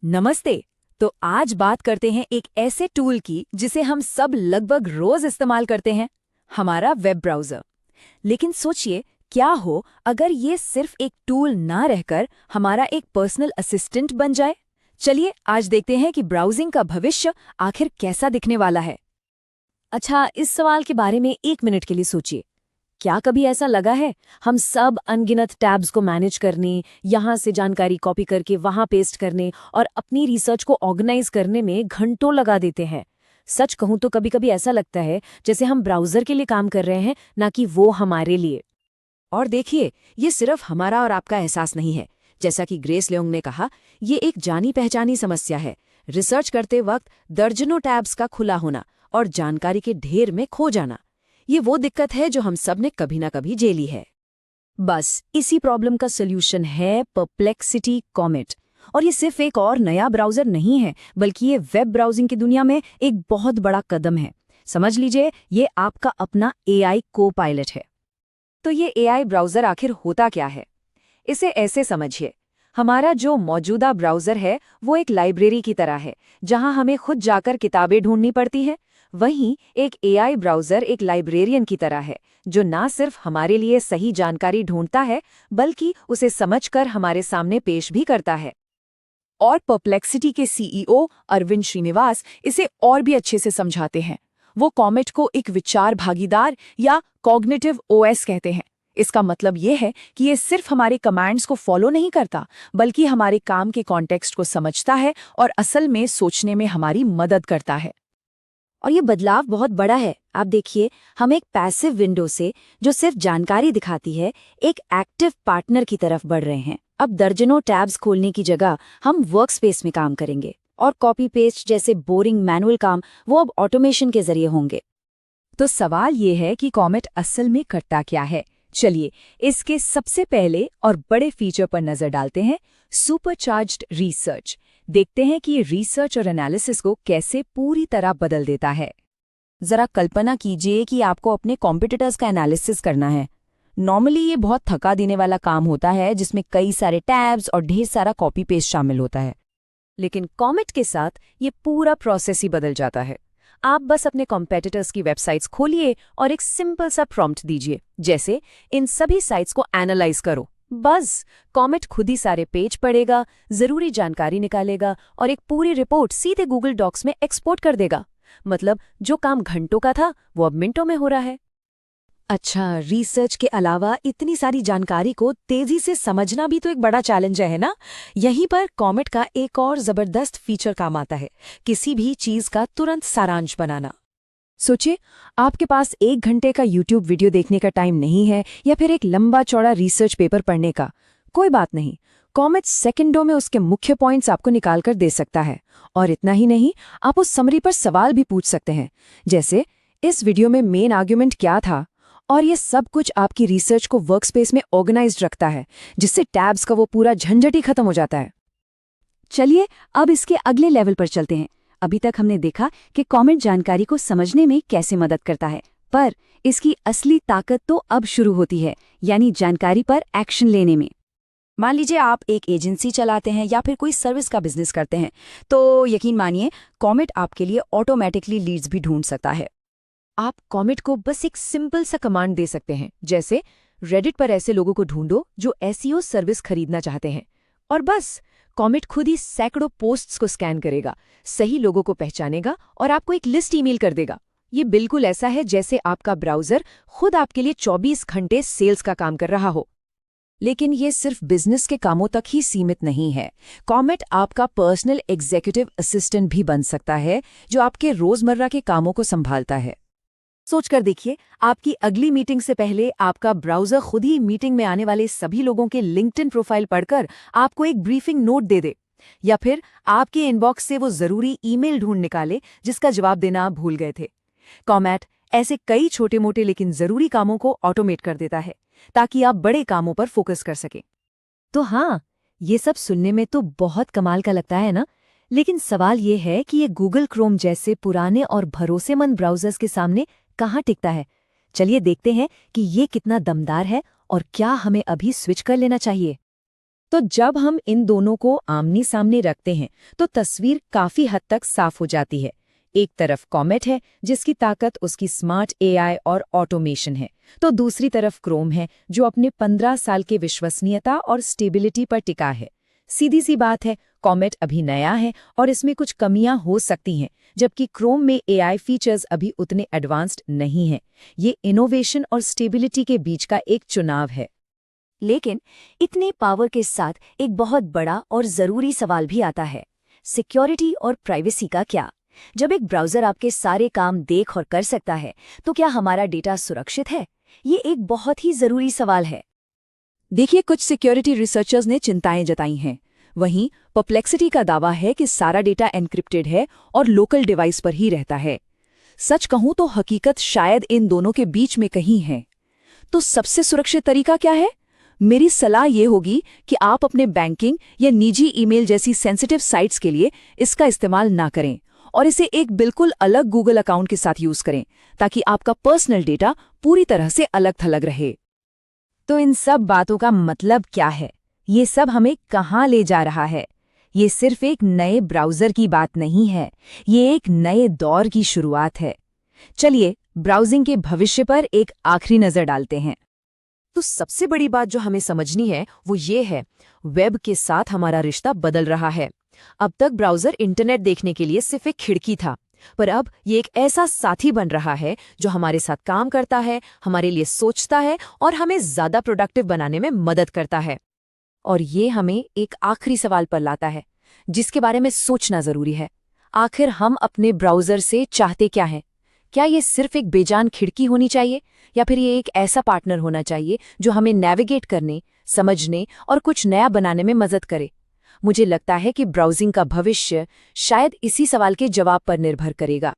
नमस्ते। तो आज बात करते हैं एक ऐसे टूल की जिसे हम सब लगभग रोज इस्तेमाल करते हैं, हमारा वेब ब्राउज़र। लेकिन सोचिए, क्या हो अगर ये सिर्फ एक टूल ना रहकर हमारा एक पर्सनल असिस्टेंट बन जाए। चलिए आज देखते हैं कि ब्राउजिंग का भविष्य आखिर कैसा दिखने वाला है। अच्छा, इस सवाल के बारे में एक मिनट के लिए सोचिए। क्या कभी ऐसा लगा है हम सब अनगिनत टैब्स को मैनेज करने, यहाँ से जानकारी कॉपी करके वहाँ पेस्ट करने और अपनी रिसर्च को ऑर्गेनाइज करने में घंटों लगा देते हैं। सच कहूँ तो कभी कभी ऐसा लगता है जैसे हम ब्राउज़र के लिए काम कर रहे हैं, ना कि वो हमारे लिए। और देखिए, ये सिर्फ हमारा और आपका एहसास नहीं है। जैसा कि ग्रेस लियोंग ने कहा, ये एक जानी पहचानी समस्या है। रिसर्च करते वक्त दर्जनों टैब्स का खुला होना और जानकारी के ढेर में खो जाना, ये वो दिक्कत है जो हम सब ने कभी ना कभी झेली है। बस इसी प्रॉब्लम का सॉल्यूशन है परप्लेक्सिटी कॉमेट। और ये सिर्फ एक और नया ब्राउज़र नहीं है, बल्कि ये वेब ब्राउजिंग की दुनिया में एक बहुत बड़ा कदम है। समझ लीजिए, ये आपका अपना एआई को पायलट है। तो ये एआई ब्राउज़र आखिर होता क्या है? इसे ऐसे समझिए, हमारा जो मौजूदा ब्राउज़र है वो एक लाइब्रेरी की तरह है, जहां हमें खुद जाकर किताबें ढूंढनी पड़ती हैं। वहीं एक एआई ब्राउज़र एक लाइब्रेरियन की तरह है, जो ना सिर्फ हमारे लिए सही जानकारी ढूंढता है, बल्कि उसे समझकर हमारे सामने पेश भी करता है। और परप्लेक्सिटी के सीईओ अरविंद श्रीनिवास इसे और भी अच्छे से समझाते हैं। वो कॉमेट को एक विचार भागीदार या कॉग्निटिव ओएस कहते हैं। इसका मतलब ये है कि ये सिर्फ हमारे कमांड्स को फॉलो नहीं करता, बल्कि हमारे काम के कॉन्टेक्स्ट को समझता है और असल में सोचने में हमारी मदद करता है। और ये बदलाव बहुत बड़ा है। आप देखिए, हम एक पैसिव विंडो से, जो सिर्फ जानकारी दिखाती है, एक एक्टिव पार्टनर की तरफ बढ़ रहे हैं। अब दर्जनों टैब्स खोलने की जगह हम वर्कस्पेस में काम करेंगे, और कॉपी पेस्ट जैसे बोरिंग मैनुअल काम वो अब ऑटोमेशन के जरिए होंगे। तो सवाल ये है कि कॉमेट असल में करता क्या है। चलिए इसके सबसे पहले और बड़े फीचर पर नजर डालते हैं, सुपरचार्ज्ड रिसर्च। देखते हैं कि ये रिसर्च और एनालिसिस को कैसे पूरी तरह बदल देता है। जरा कल्पना कीजिए कि आपको अपने कॉम्पिटिटर्स का एनालिसिस करना है। नॉर्मली ये बहुत थका देने वाला काम होता है, जिसमें कई सारे टैब्स और ढेर सारा कॉपी पेस्ट शामिल होता है। लेकिन कॉमेट के साथ ये पूरा प्रोसेस ही बदल जाता है। आप बस अपने कॉम्पिटिटर्स की वेबसाइट्स खोलिए और एक सिंपल सा प्रॉम्प्ट दीजिए, जैसे इन सभी साइट्स को एनालाइज करो। बस कॉमेट खुद ही सारे पेज पढ़ेगा, जरूरी जानकारी निकालेगा और एक पूरी रिपोर्ट सीधे गूगल डॉक्स में एक्सपोर्ट कर देगा। मतलब जो काम घंटों का था वो अब मिनटों में हो रहा है। अच्छा, रिसर्च के अलावा इतनी सारी जानकारी को तेजी से समझना भी तो एक बड़ा चैलेंज है ना। यहीं पर कॉमेट का एक और जबरदस्त फीचर काम आता है, किसी भी चीज का तुरंत सारांश बनाना। सोचिए, आपके पास 1 घंटे का यूट्यूब वीडियो देखने का टाइम नहीं है, या फिर एक लंबा चौड़ा रिसर्च पेपर पढ़ने का। कोई बात नहीं, कॉमेट सेकंडों में उसके मुख्य पॉइंट्स आपको निकाल कर दे सकता है। और इतना ही नहीं, आप उस समरी पर सवाल भी पूछ सकते हैं, जैसे इस वीडियो में मेन आर्ग्यूमेंट क्या था। और ये सब कुछ आपकी रिसर्च को वर्कस्पेस में ऑर्गेनाइज्ड रखता है, जिससे टैब्स का वो पूरा झंझट ही खत्म हो जाता है। चलिए अब इसके अगले लेवल पर चलते हैं। अभी तक हमने देखा कि कॉमेट जानकारी को समझने में कैसे मदद करता है, पर इसकी असली ताकत तो अब शुरू होती है, यानी जानकारी पर एक्शन लेने में। मान लीजिए आप एक एजेंसी चलाते हैं या फिर कोई सर्विस का बिजनेस करते हैं, तो यकीन मानिए कॉमेट आपके लिए ऑटोमेटिकली लीड्स भी ढूंढ सकता है। आप कॉमेट को बस एक सिंपल सा कमांड दे सकते हैं, जैसे रेडिट पर ऐसे लोगों को ढूंढो जो एसईओ सर्विस खरीदना चाहते हैं। और बस कॉमेट खुद ही सैकड़ों पोस्ट्स को स्कैन करेगा, सही लोगों को पहचानेगा और आपको एक लिस्ट ईमेल कर देगा। ये बिल्कुल ऐसा है जैसे आपका ब्राउज़र खुद आपके लिए 24 घंटे सेल्स का काम कर रहा हो। लेकिन ये सिर्फ बिजनेस के कामों तक ही सीमित नहीं है। कॉमेट आपका पर्सनल एग्जीक्यूटिव असिस्टेंट भी बन सकता है, जो आपके रोजमर्रा के कामों को संभालता है। सोचकर देखिए, आपकी अगली मीटिंग से पहले आपका ब्राउज़र खुद ही मीटिंग में आने वाले सभी लोगों के लिंक्डइन प्रोफाइल पढ़कर आपको एक ब्रीफिंग नोट दे दे, या फिर आपके इनबॉक्स से वो जरूरी ईमेल ढूंढ निकाले जिसका जवाब देना आप भूल गए थे। कॉमेट ऐसे कई छोटे मोटे लेकिन जरूरी कामों को ऑटोमेट कर देता है, ताकि आप बड़े कामों पर फोकस कर सकें। तो हाँ, ये सब सुनने में तो बहुत कमाल का लगता है ना। लेकिन सवाल ये है कि ये गूगल क्रोम जैसे पुराने और भरोसेमंद ब्राउज़र्स के सामने कहाँ टिकता है। चलिए देखते हैं कि ये कितना दमदार है और क्या हमें अभी स्विच कर लेना चाहिए। तो जब हम इन दोनों को आमने सामने रखते हैं तो तस्वीर काफी हद तक साफ हो जाती है। एक तरफ कॉमेट है जिसकी ताकत उसकी स्मार्ट एआई और ऑटोमेशन है, तो दूसरी तरफ क्रोम है जो अपने 15 साल के विश्वसनीयता और स्टेबिलिटी पर टिका है। सीधी सी बात है, कॉमेट अभी नया है और इसमें कुछ कमियां हो सकती हैं, जबकि क्रोम में एआई फीचर्स अभी उतने एडवांस्ड नहीं हैं। ये इनोवेशन और स्टेबिलिटी के बीच का एक चुनाव है। लेकिन इतने पावर के साथ एक बहुत बड़ा और ज़रूरी सवाल भी आता है, सिक्योरिटी और प्राइवेसी का क्या? जब एक ब्राउज़र आपके सारे काम देख और कर सकता है, तो क्या हमारा डेटा सुरक्षित है? ये एक बहुत ही ज़रूरी सवाल है। देखिए, कुछ सिक्योरिटी रिसर्चर्स ने चिंताएं जताई हैं। वहीं परप्लेक्सिटी का दावा है कि सारा डेटा एन्क्रिप्टेड है और लोकल डिवाइस पर ही रहता है। सच कहूं तो हकीकत शायद इन दोनों के बीच में कहीं है। तो सबसे सुरक्षित तरीका क्या है? मेरी सलाह ये होगी कि आप अपने बैंकिंग या निजी ईमेल जैसी सेंसिटिव साइट्स के लिए इसका इस्तेमाल ना करें और इसे एक बिल्कुल अलग गूगल अकाउंट के साथ यूज करें, ताकि आपका पर्सनल डेटा पूरी तरह से अलग थलग रहे। तो इन सब बातों का मतलब क्या है? ये सब हमें कहाँ ले जा रहा है? ये सिर्फ एक नए ब्राउज़र की बात नहीं है, ये एक नए दौर की शुरुआत है। चलिए ब्राउजिंग के भविष्य पर एक आखिरी नज़र डालते हैं। तो सबसे बड़ी बात जो हमें समझनी है वो ये है, वेब के साथ हमारा रिश्ता बदल रहा है। अब तक ब्राउज़र इंटरनेट देखने के लिए सिर्फ एक खिड़की था, पर अब ये एक ऐसा साथी बन रहा है जो हमारे साथ काम करता है, हमारे लिए सोचता है और हमें ज़्यादा प्रोडक्टिव बनाने में मदद करता है। और ये हमें एक आखिरी सवाल पर लाता है, जिसके बारे में सोचना ज़रूरी है। आखिर हम अपने ब्राउज़र से चाहते क्या हैं? क्या ये सिर्फ एक बेजान खिड़की होनी चाहिए, या फिर ये एक ऐसा पार्टनर होना चाहिए जो हमें नेविगेट करने, समझने और कुछ नया बनाने में मदद करे? मुझे लगता है कि ब्राउजिंग का भविष्य शायद इसी सवाल के जवाब पर निर्भर करेगा।